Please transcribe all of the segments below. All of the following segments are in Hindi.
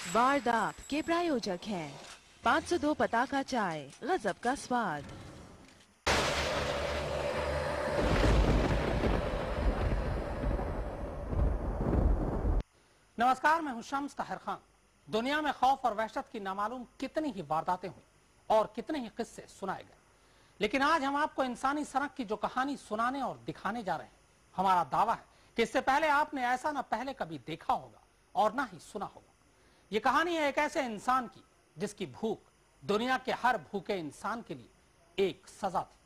वारदात के प्रायोजक हैं 502 पताका चाय, गजब का स्वाद। नमस्कार, मैं हूं शम्स ताहिर खान। दुनिया में खौफ और वहशत की नामालूम कितनी ही वारदातें हुई और कितने ही किस्से सुनाए गए, लेकिन आज हम आपको इंसानी सनक की जो कहानी सुनाने और दिखाने जा रहे हैं, हमारा दावा है कि इससे पहले आपने ऐसा न पहले कभी देखा होगा और ना ही सुना होगा। ये कहानी है एक ऐसे इंसान की जिसकी भूख दुनिया के हर भूखे इंसान के लिए एक सजा थी।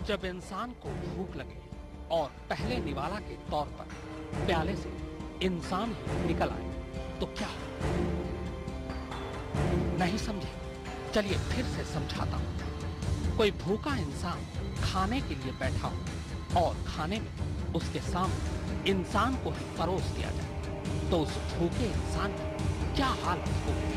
जब इंसान को भूख लगे और पहले निवाला के तौर पर प्याले से इंसान ही निकल आए तो क्या हो? नहीं समझे? चलिए फिर से समझाता हूं। कोई भूखा इंसान खाने के लिए बैठा हो और खाने में उसके सामने इंसान को ही परोस दिया जाए तो उस भूखे इंसान की क्या हालत होगी?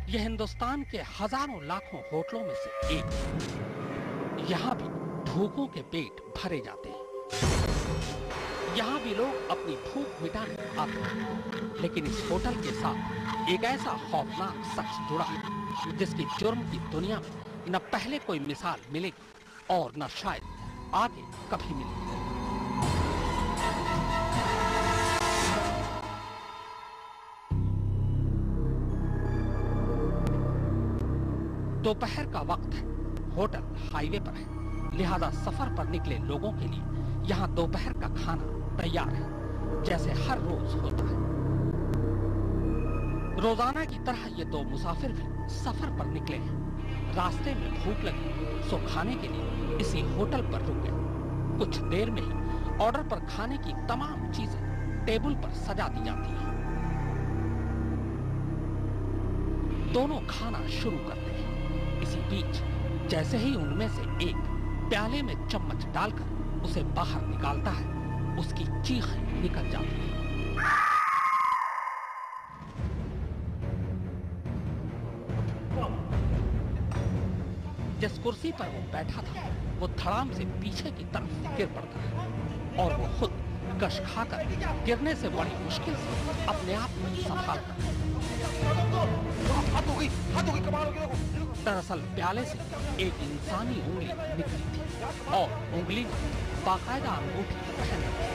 यह हिंदुस्तान के हजारों लाखों होटलों में से एक है। यहाँ भी भूखों के पेट भरे जाते हैं। यहाँ भी लोग अपनी भूख मिटाने आते हैं, लेकिन इस होटल के साथ एक ऐसा खौफनाक शख्स जुड़ा है जिसकी जुर्म की दुनिया में न पहले कोई मिसाल मिलेगी और न शायद आगे कभी मिलेगी। दोपहर का वक्त है, होटल हाईवे पर है, लिहाजा सफर पर निकले लोगों के लिए यहाँ दोपहर का खाना तैयार है, जैसे हर रोज होता है। रोजाना की तरह ये दो मुसाफिर भी सफर पर निकले हैं। रास्ते में भूख लगी सो खाने के लिए इसी होटल पर रुक गए। कुछ देर में ही ऑर्डर पर खाने की तमाम चीजें टेबल पर सजा दी जाती हैं। दोनों खाना शुरू करते हैं। इसी बीच जैसे ही उनमें से एक प्याले में चम्मच डालकर उसे बाहर निकालता है, उसकी चीख निकल जाती है। जिस कुर्सी पर वो बैठा था वो धड़ाम से पीछे की तरफ गिर पड़ता है और वो खुद कश खाकर गिरने से बड़ी मुश्किल से अपने आप को संभालता है। दरअसल प्याले से एक इंसानी उंगली निकली थी और उंगली में बाकायदा अंगूठी पहन रखी।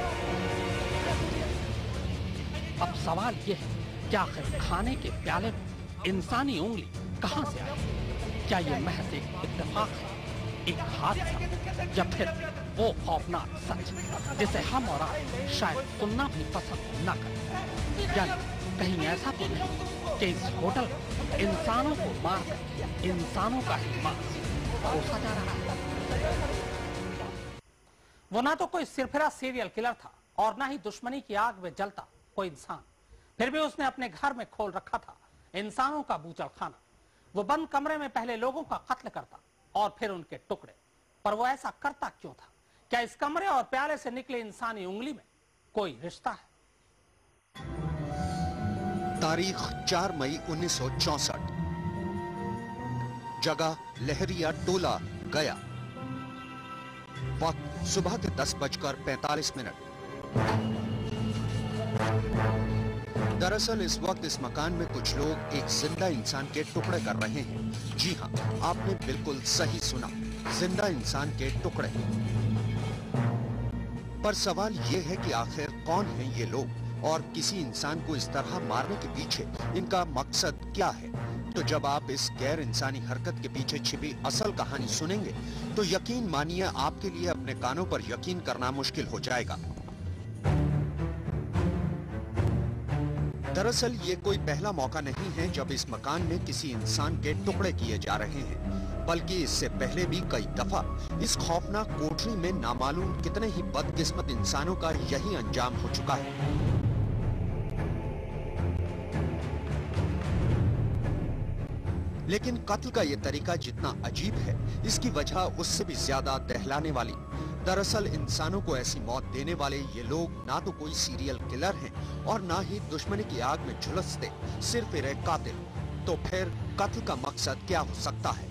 अब सवाल यह है कि आखिर खाने के प्याले में इंसानी उंगली कहां से आई? क्या ये महज एक इत्तेफाक है, एक हादसा, या फिर वो खौफनाक सच जिसे हम और आप शायद सुनना भी पसंद न करें? यानी कहीं ऐसा तो नहीं कि इस होटल में इंसानों को मारकर इंसानों का ही मांस परोसा जा रहा है? वो ना तो कोई सिरफिरा सीरियल किलर था और ना ही दुश्मनी की आग में जलता कोई इंसान। फिर भी उसने अपने घर में खोल रखा था इंसानों का बूचड़ खाना। वो बंद कमरे में पहले लोगों का कत्ल करता और फिर उनके टुकड़े। पर वो ऐसा करता क्यों था? क्या इस कमरे और प्याले से निकले इंसानी उंगली में कोई रिश्ता है? तारीख 4 मई 1964। जगह लहरिया टोला, गया। वक्त सुबह के 10:45। दरअसल इस वक्त इस मकान में कुछ लोग एक जिंदा इंसान के टुकड़े कर रहे हैं। जी हां, आपने बिल्कुल सही सुना, जिंदा इंसान के टुकड़े। पर सवाल यह है कि आखिर कौन हैं ये लोग और किसी इंसान को इस तरह मारने के पीछे इनका मकसद क्या है? तो जब आप इस गैर इंसानी हरकत के पीछे छिपी असल कहानी सुनेंगे तो यकीन मानिए आपके लिए अपने कानों पर यकीन करना मुश्किल हो जाएगा। दरअसल ये कोई पहला मौका नहीं है जब इस मकान में किसी इंसान के टुकड़े किए जा रहे हैं, बल्कि इससे पहले भी कई दफा इस खौफनाक कोठरी में नामालूम कितने ही बदकिस्मत इंसानों का यही अंजाम हो चुका है। लेकिन कत्ल का ये तरीका जितना अजीब है, इसकी वजह उससे भी ज्यादा दहलाने वाली। दरअसल इंसानों को ऐसी मौत देने वाले ये लोग ना तो कोई सीरियल किलर हैं और ना ही दुश्मनी की आग में झुलसते सिर्फ कातिल। तो फिर कत्ल का मकसद क्या हो सकता है?